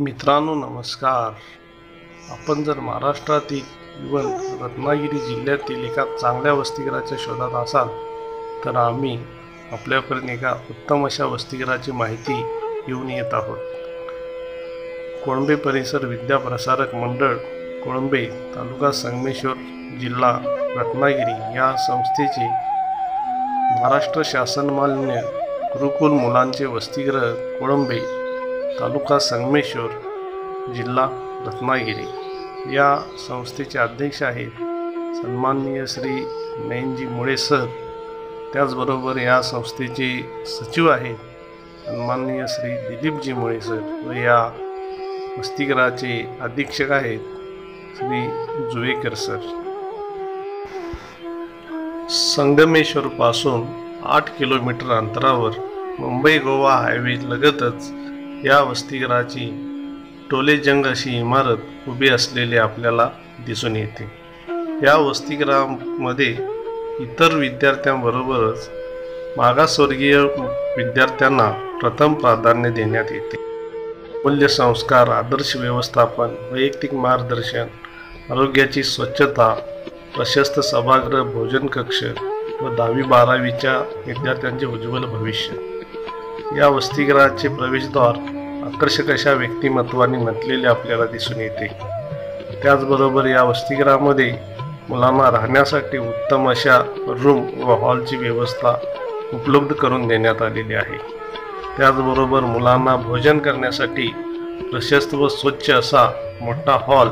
मित्रांनो नमस्कार. आपण जर महाराष्ट्रातील इवन रत्नागिरी जिल्ह्यातील एका चांगल्या वसतिगृहाच्या शोधात असाल तर आम्ही आपल्यापर्यंत एका उत्तम अशा वसतिगृहाची माहिती घेऊन येत आहोत. कोळंबे परिसर विद्याप्रसारक मंडळ कोळंबे, तालुका संगमेश्वर, जिल्हा रत्नागिरी या संस्थेचे महाराष्ट्र शासन मान्य गुरुकुल मुलांचे वसतिगृह कोळंबे, तालुका संगमेश्वर, जिल्हा रत्नागिरी या संस्थेचे अध्यक्ष आहेत सन्माननीय श्री नयनजी मुळे सर. त्याचबरोबर या संस्थेचे सचिव आहेत सन्माननीय श्री दिलीपजी मुळे सर व या वसतिगृहाचे अधीक्षक आहेत श्री जुवेकर सर. संगमेश्वरपासून 8 किलोमीटर अंतरावर मुंबई गोवा हायवे लगतच या वसतिगृहाची टोलेजंग अशी इमारत उभी असलेली आपल्याला दिसून येते. या वसतिगृहामध्ये इतर विद्यार्थ्यांबरोबरच मागासवर्गीय विद्यार्थ्यांना प्रथम प्राधान्य देण्यात येते. मूल्य संस्कार, आदर्श व्यवस्थापन, वैयक्तिक मार्गदर्शन, आरोग्याची स्वच्छता, प्रशस्त सभागृह, भोजन कक्ष व 10वी-12वीच्या विद्यार्थ्यांचे उज्ज्वल भविष्य. या वसतिगृहाचे प्रवेशद्वार आकर्षक अशा व्यक्तिमत्वाने नटलेले आपल्याला दिसून येते. त्याचबरोबर या वसतिगृहामध्ये मुलांना राहण्यासाठी उत्तम अशा रूम व हॉलची व्यवस्था उपलब्ध करून देण्यात आलेली आहे. त्याचबरोबर मुलांना भोजन करण्यासाठी प्रशस्त व स्वच्छ असा मोठा हॉल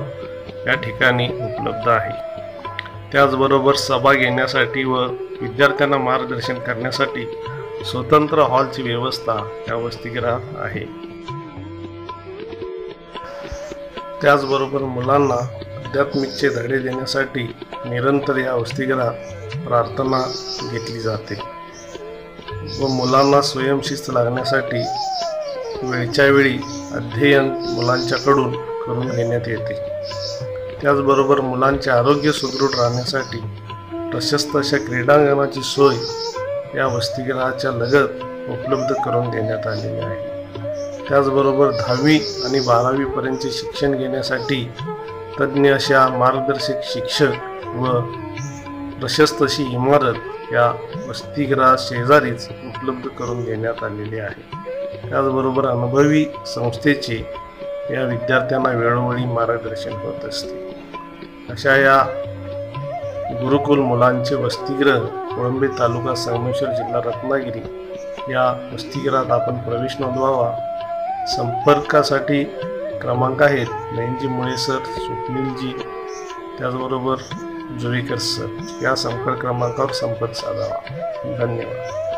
या ठिकाणी उपलब्ध आहे. त्याचबरोबर सभा घेण्यासाठी व विद्यार्थ्यांना मार्गदर्शन करण्यासाठी स्वतंत्र हॉलची व्यवस्था या वसतिगृहात आहे. त्याचबरोबर मुलांना आध्यात्मिकचे धडे देण्यासाठी निरंतर या वसतिगृहात प्रार्थना घेतली जाते व मुलांना स्वयंशिस्त लागण्यासाठी वेळच्या वेळी अध्ययन मुलांच्याकडून करून घेण्यात येते. त्याचबरोबर मुलांचे आरोग्य सुदृढ राहण्यासाठी प्रशस्त अशा क्रीडांगणाची सोय या वसतिगृहाच्या लगत उपलब्ध करून देण्यात आलेली आहे. त्याचबरोबर 10वी आणि 12वीपर्यंतचे शिक्षण घेण्यासाठी तज्ज्ञ अशा मार्गदर्शक शिक्षक व प्रशस्त अशी इमारत या वसतिगृहा शेजारीच उपलब्ध करून देण्यात आलेली आहे. त्याचबरोबर अनुभवी संस्थेचे या विद्यार्थ्यांना वेळोवेळी मार्गदर्शन होत असते. अशा या गुरुकुल मुलांचे वसतिगृह कोळंबे, तालुका संगमेश्वर, जिल्हा रत्नागिरी या वसतिगृहात आपण प्रवेश नोंदवावा. संपर्कासाठी क्रमांक आहेत नयनजी मुळे सर, स्वप्नीलजी, त्याचबरोबर जुवेकर सर. या संपर्क क्रमांकावर संपर्क साधावा. धन्यवाद.